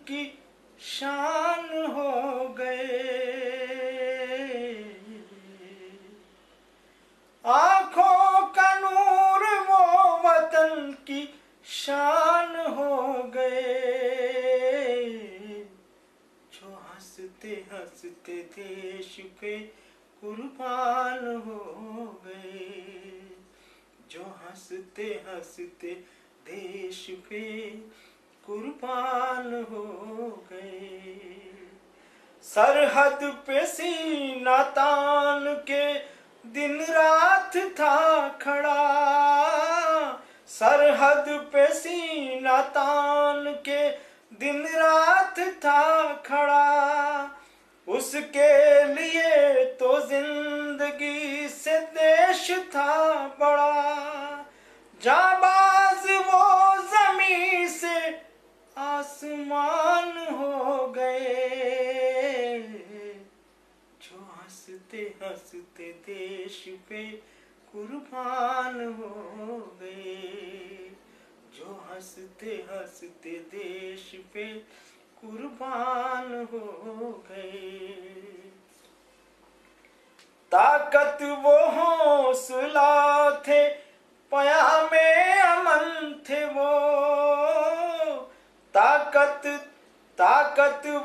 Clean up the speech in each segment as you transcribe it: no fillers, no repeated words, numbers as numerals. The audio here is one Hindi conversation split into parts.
की शान हो गए। आंखों का नूर वो वतन की शान हो गए, जो हंसते हंसते देश पे कुर्बान हो गए, जो हंसते हंसते देश पे कुर्बान हो गए। सरहद पे सीना तान के दिन रात था खड़ा, सरहद पे सीना तान के दिन रात था खड़ा, उसके लिए तो जिंदगी से देश था बड़ा। जाबाज वो जमीन से आसमान हो गए, जो हंसते हंसते देश पे कुर्बान हो गए, जो हंसते हंसते देश पे कुर्बान हो गए। ताकत वो हौसला थे, पयामे अमन थे वो, ताकत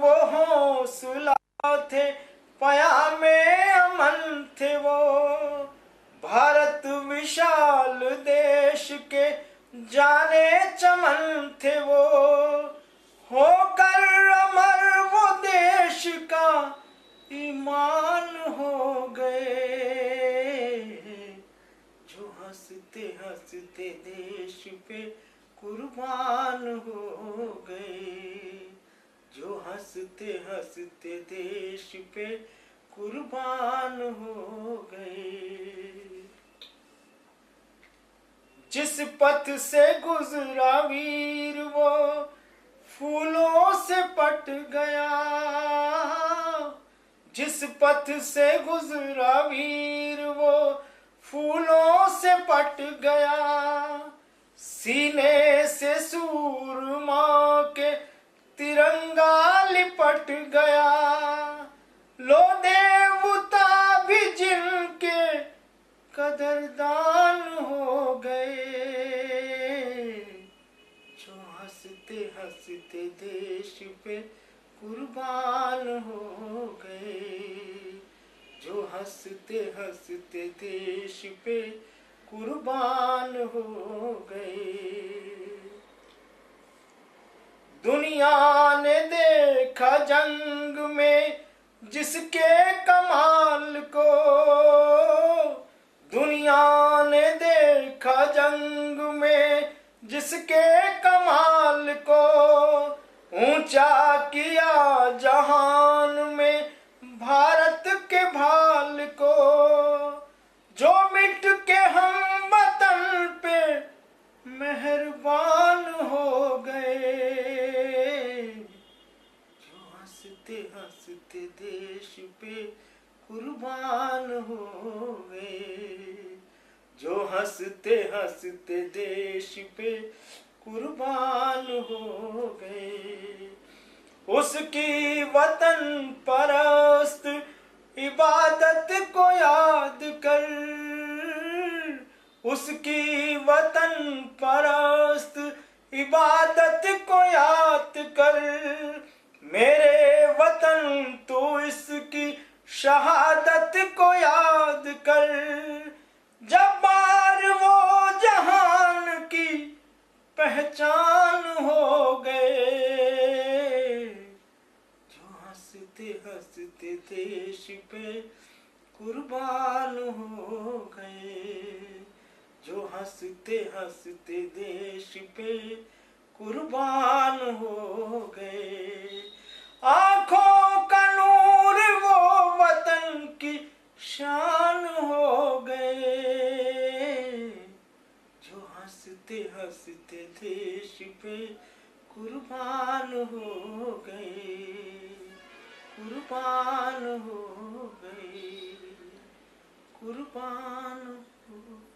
वो हौसला थे, पयामे अमन थे वो। भारत विशाल देश के जाने चमन थे वो, होकर अमर वो देश का ईमान हो गए, जो हंसते हंसते देश पे कुर्बान हो गए, जो हंसते हंसते देश पे कुर्बान हो गए। जिस पथ से गुजरा वीर वो फूलों से पट गया, जिस पथ से गुजरा वीर वो फूलों से पट गया। सीने से सूरमा के तिरंगा लिपट गया, लो देवता भी जिनके कदरदान हो गए, जो हंसते हंसते देश पे कुर्बान हो गए, जो हंसते हंसते देश पे कुर्बान हो गए। दुनिया ने देखा जंग में जिसके कमाल को, दुनिया ने देखा जंग में जिसके कमाल को, ऊंचा किया जहान में भारत के भाल को, जो मिट के हम वतन पे मेहरबान हो गए, जो हंसते हंसते देश पे कुर्बान हो गए, जो हंसते हंसते देश पे कुर्बान हो गए। उसकी वतन परस्त इबादत को याद कर, उसकी वतन परस्त इबादत को याद कर, मेरे वतन तो इसकी शहादत को याद कर। जब बार वो जहान की पहचान हो गए, जो हंसते हंसते देश पे कुर्बान हो गए, जो हंसते हंसते देश पे कुर्बान हो गए। आंखों का नूर वो वतन की शान हो गए, जो हंसते हंसते देश पे कुर्बान हो गए, कुर्बान हो गए, कुर्बान हो गए।